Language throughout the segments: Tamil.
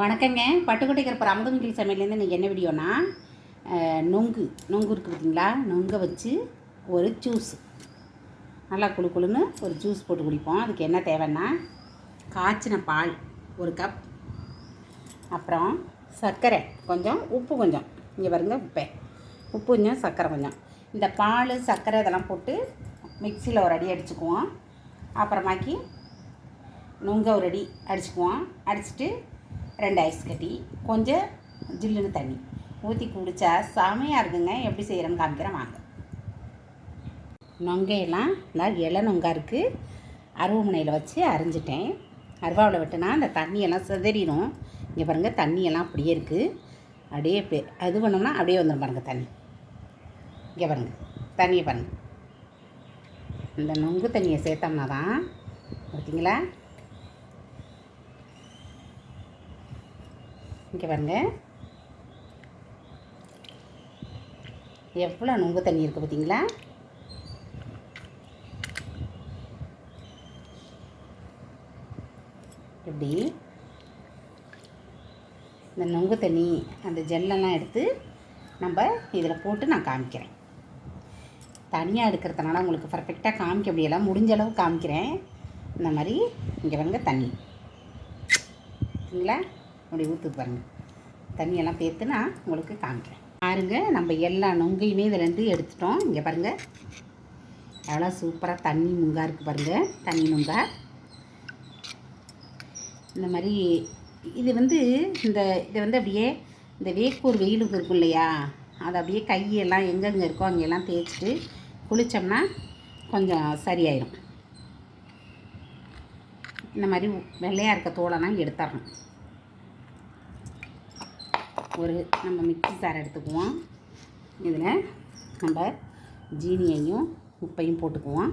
வணக்கங்க. பட்டுக்கோட்டை இருக்கிற அமுதமிகில் சமையலேருந்து இன்றைக்கி என்ன வீடியோனா, நொங்கு இருக்குது பார்த்தீங்களா, நொங்கை வச்சு ஒரு ஜூஸ், நல்லா குளுன்னு ஒரு ஜூஸ் போட்டு குடிப்போம். அதுக்கு என்ன தேவைன்னா, காய்ச்சின பால் 1 கப், அப்புறம் சர்க்கரை கொஞ்சம், உப்பு கொஞ்சம், இங்கே பாருங்க உப்பு கொஞ்சம், சர்க்கரை கொஞ்சம். இந்த பால் சர்க்கரை இதெல்லாம் போட்டு மிக்சியில் ஒரு அடி அடிச்சுக்குவோம். அப்புறமாக்கி நொங்கை ஒரு அடி அடிச்சுக்குவோம். அடிச்சுட்டு 2 ஐஸ் கட்டி, கொஞ்சம் ஜில்லுன்னு தண்ணி ஊற்றி குடித்தா செமையாக இருக்குங்க. எப்படி செய்கிறேன்னு காமிக்கிறேன் வாங்க. நொங்கையெல்லாம் நல்லா இலை நொங்கா இருக்குது. அருவமனையில் வச்சு அரிஞ்சிட்டேன். அருவாவில் விட்டுனா அந்த தண்ணியெல்லாம் சிதறிடும். இங்கே பாருங்கள், தண்ணியெல்லாம் அப்படியே இருக்குது. அப்படியே அது பண்ணோம்னா அப்படியே வந்துடும் பாருங்கள் தண்ணி. இங்கே பாருங்கள் தண்ணியை பாருங்கள். இந்த நொங்கு தண்ணியை சேர்த்தோம்னா தான் பார்த்தீங்களா, இங்கே பாருங்கள் எவ்வளோ நொங்கு தண்ணி இருக்குது பார்த்தீங்களா. இப்படி இந்த நொங்கு தண்ணி அந்த ஜெல்லெல்லாம் எடுத்து நம்ம இதில் போட்டு நான் காமிக்கிறேன். தனியாக எடுக்கிறதுனால உங்களுக்கு பர்ஃபெக்டாக காமிக்க முடியலை, முடிஞ்ச அளவு காமிக்கிறேன். இந்த மாதிரி இங்கே பாருங்க தண்ணி சரிங்களா, அப்படி ஊற்று பாருங்கள். தண்ணியெல்லாம் பேர்த்து நான் உங்களுக்கு காமிக்கிறேன் பாருங்கள். நம்ம எல்லா நொங்கையுமே இதிலேருந்து எடுத்துட்டோம். இங்கே பாருங்கள் எவ்வளோ சூப்பராக தண்ணி நுங்கா இருக்குது பாருங்கள். தண்ணி நுங்கா இந்த மாதிரி இது இதை அப்படியே இந்த வேக்கூர் வெயிலுக்கு இருக்கும் இல்லையா, அதை அப்படியே கையெல்லாம் எங்கெங்கே இருக்கோ அங்கெல்லாம் தேய்ச்சிட்டு குளித்தோம்னா கொஞ்சம் சரியாயிடும். இந்த மாதிரி வெள்ளையாக இருக்க தோலெல்லாம் எடுத்துடணும். ஒரு நம்ம மிக்ஸி சார் எடுத்துக்குவோம். இதில் நம்ம ஜீனியையும் உப்பையும் போட்டுக்குவோம்.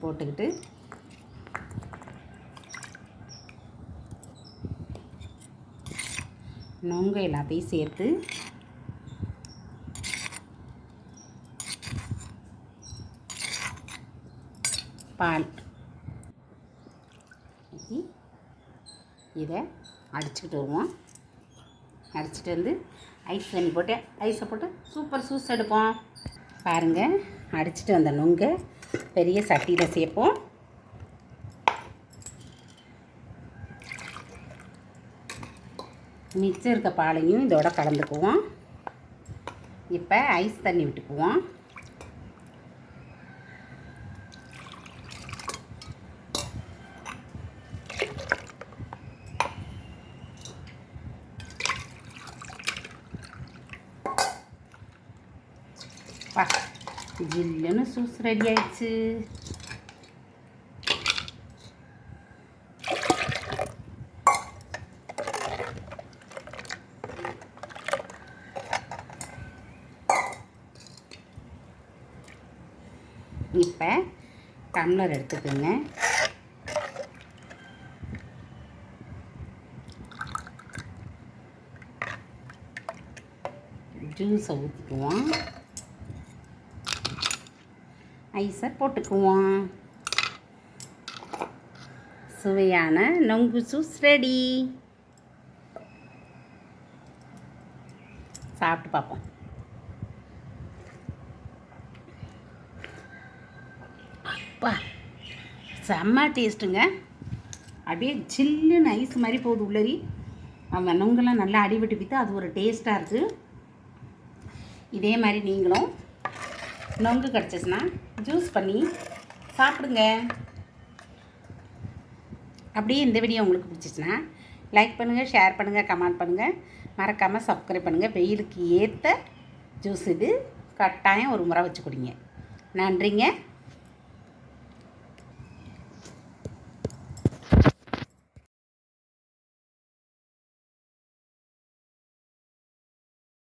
போட்டுக்கிட்டு நொங்கு எல்லாத்தையும் சேர்த்து பால் இதை அடிச்சுக்கிட்டு வருவோம். அடிச்சுட்டு வந்து ஐஸ் தண்ணி போட்டு ஐஸை போட்டு சூப்பர் ஜூஸ் எடுப்போம். பாருங்கள், அடிச்சுட்டு வந்த நொங்கை பெரிய சட்டியில் சேர்ப்போம். மிச்சம் இருக்க பாலையும் இதோட கலந்துக்குவோம். இப்போ ஐஸ் தண்ணி விட்டுக்குவோம். ஜில்லுன்னு ஜூஸ் ரெடி ஆயிடுச்சு. இப்போ டம்ளர் எடுத்துக்கோங்க. ஜூஸை ஊற்றிக்குவோம். ஐஸை போட்டுக்குவோம். சுவையான நொங்கு ஜூஸ் ரெடி. சாப்பிட்டு பார்ப்போம். அப்பா செம்ம டேஸ்ட்டுங்க. அப்படியே சில்லுன்னு ஐஸ் மாதிரி போகுது உள்ளரி. அந்த நொங்கெல்லாம் நல்லா அடிபட்டு பித்து அது ஒரு டேஸ்ட்டாக இருக்குது. இதே மாதிரி நீங்களும் நொங்கு கிடச்சிச்சின்னா ஜூஸ் பண்ணி சாப்பிடுங்க. அப்படியே இந்த வீடியோ உங்களுக்கு பிடிச்சிச்சின்னா லைக் பண்ணுங்கள், ஷேர் பண்ணுங்கள், கமெண்ட் பண்ணுங்கள், மறக்காமல் சப்ஸ்கிரைப் பண்ணுங்கள். வெயிலுக்கு ஏற்ற ஜூஸ் இது. கட்டாயம் ஒரு முறை வச்சு குடிங்க. நன்றிங்க.